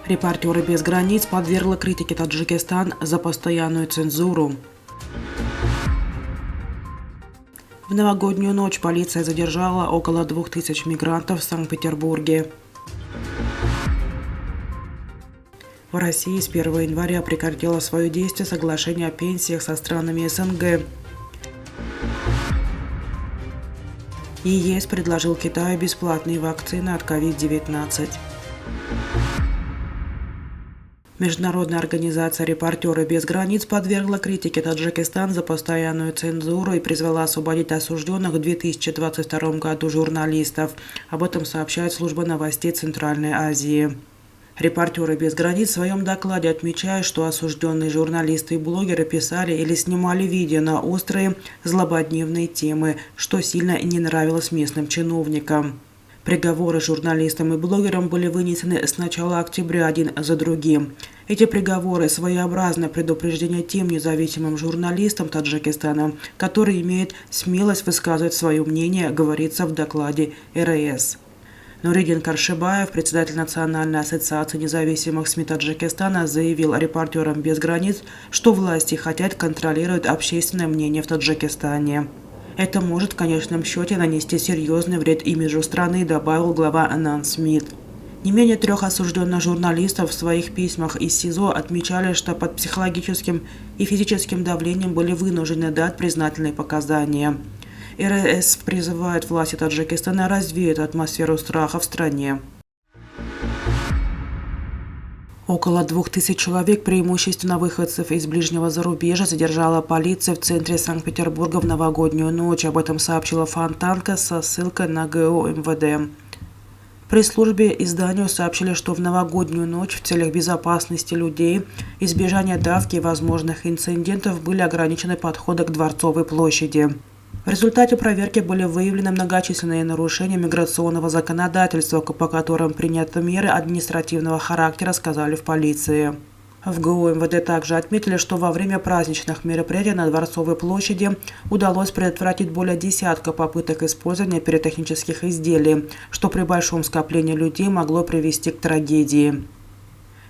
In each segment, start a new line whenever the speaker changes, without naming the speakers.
Репортеры без границ подвергла критике Таджикистан за постоянную цензуру. В новогоднюю ночь полиция задержала около 2000 мигрантов в Санкт-Петербурге. В России с 1 января прекратило свое действие соглашение о пенсиях со странами СНГ. ЕС предложил Китаю бесплатные вакцины от COVID-19. Международная организация «Репортеры без границ» подвергла критике Таджикистан за постоянную цензуру и призвала освободить осужденных в 2022 году журналистов. Об этом сообщает служба новостей Центральной Азии. «Репортеры без границ» в своем докладе отмечают, что осужденные журналисты и блогеры писали или снимали видео на острые злободневные темы, что сильно не нравилось местным чиновникам. Приговоры журналистам и блогерам были вынесены с начала октября один за другим. Эти приговоры – своеобразное предупреждение тем независимым журналистам Таджикистана, которые имеют смелость высказывать свое мнение, говорится в докладе РС. Нуридин Каршибаев, председатель Национальной ассоциации независимых СМИ Таджикистана, заявил «Репортерам без границ», что власти хотят контролировать общественное мнение в Таджикистане. Это может в конечном счете нанести серьезный вред имиджу страны, добавил глава Анан Смит. Не менее 3 осужденных журналистов в своих письмах из СИЗО отмечали, что под психологическим и физическим давлением были вынуждены дать признательные показания. РС призывает власти Таджикистана развеять атмосферу страха в стране. Около 2000 человек, преимущественно выходцев из ближнего зарубежья, задержала полиция в центре Санкт-Петербурга в новогоднюю ночь. Об этом сообщила Фонтанка со ссылкой на ГУ МВД. В пресс-службе изданию сообщили, что в новогоднюю ночь в целях безопасности людей, избежания давки и возможных инцидентов были ограничены подходы к Дворцовой площади. В результате проверки были выявлены многочисленные нарушения миграционного законодательства, по которым приняты меры административного характера, сказали в полиции. В ГУ МВД также отметили, что во время праздничных мероприятий на Дворцовой площади удалось предотвратить более десятка попыток использования пиротехнических изделий, что при большом скоплении людей могло привести к трагедии.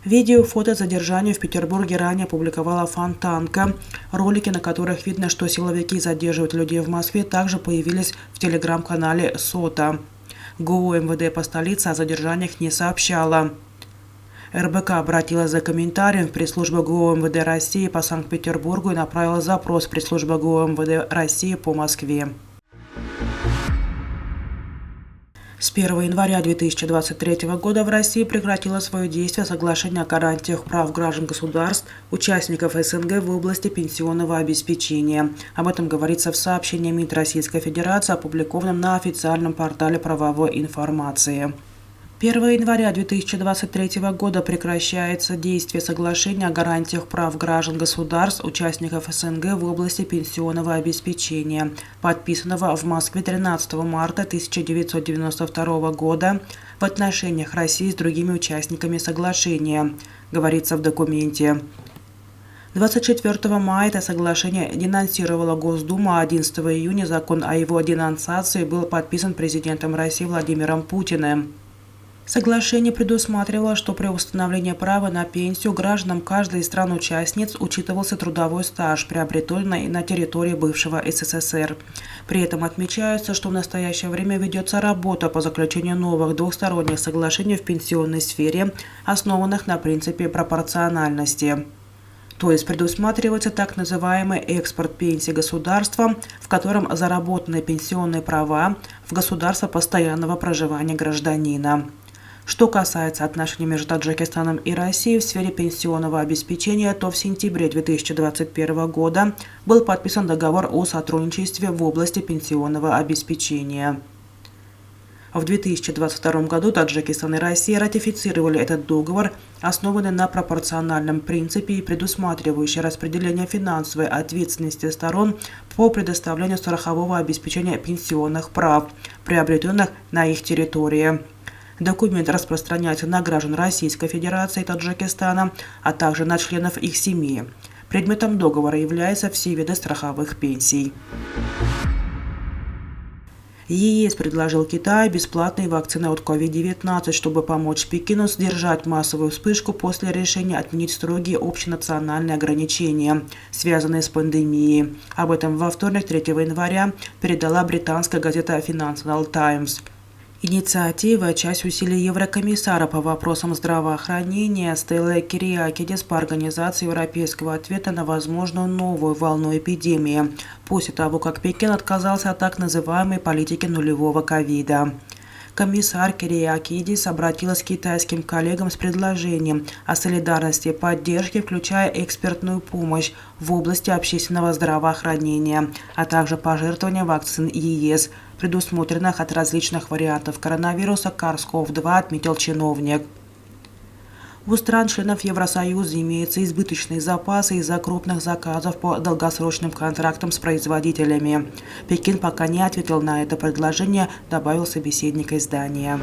Видео и фото задержания в Петербурге ранее опубликовала Фонтанка. Ролики, на которых видно, что силовики задерживают людей в Москве, также появились в телеграм-канале СОТА. ГУ МВД по столице о задержаниях не сообщала. РБК обратилась за комментарием в пресс-службу ГУ МВД России по Санкт-Петербургу и направила запрос в пресс-службу ГУ МВД России по Москве. С 1 января 2023 года в России прекратило свое действие соглашение о гарантиях прав граждан государств, участников СНГ в области пенсионного обеспечения. Об этом говорится в сообщении МИД Российской Федерации, опубликованном на официальном портале правовой информации. 1 января 2023 года прекращается действие соглашения о гарантиях прав граждан государств, участников СНГ в области пенсионного обеспечения, подписанного в Москве 13 марта 1992 года в отношениях России с другими участниками соглашения, говорится в документе. 24 мая это соглашение денонсировала Госдума, а 11 июня закон о его денонсации был подписан президентом России Владимиром Путиным. Соглашение предусматривало, что при установлении права на пенсию гражданам каждой из стран-участниц учитывался трудовой стаж, приобретенный на территории бывшего СССР. При этом отмечается, что в настоящее время ведется работа по заключению новых двухсторонних соглашений в пенсионной сфере, основанных на принципе пропорциональности. То есть предусматривается так называемый экспорт пенсий государства, в котором заработанные пенсионные права в государство постоянного проживания гражданина. Что касается отношений между Таджикистаном и Россией в сфере пенсионного обеспечения, то в сентябре 2021 года был подписан договор о сотрудничестве в области пенсионного обеспечения. В 2022 году Таджикистан и Россия ратифицировали этот договор, основанный на пропорциональном принципе и предусматривающий распределение финансовой ответственности сторон по предоставлению страхового обеспечения пенсионных прав, приобретенных на их территории. Документ распространяется на граждан Российской Федерации и Таджикистана, а также на членов их семьи. Предметом договора являются все виды страховых пенсий. ЕС предложил Китаю бесплатные вакцины от COVID-19, чтобы помочь Пекину сдержать массовую вспышку после решения отменить строгие общенациональные ограничения, связанные с пандемией. Об этом во вторник, 3 января, передала британская газета Financial Times. Инициатива – часть усилий Еврокомиссара по вопросам здравоохранения Стеллы Кириакидис по организации европейского ответа на возможную новую волну эпидемии, после того, как Пекин отказался от так называемой политики нулевого ковида. Комиссар Кириакидис обратилась к китайским коллегам с предложением о солидарности и поддержке, включая экспертную помощь в области общественного здравоохранения, а также пожертвования вакцин ЕС, предусмотренных от различных вариантов коронавируса SARS-CoV-2, отметил чиновник. У стран-членов Евросоюза имеются избыточные запасы из-за крупных заказов по долгосрочным контрактам с производителями. Пекин пока не ответил на это предложение, добавил собеседник издания.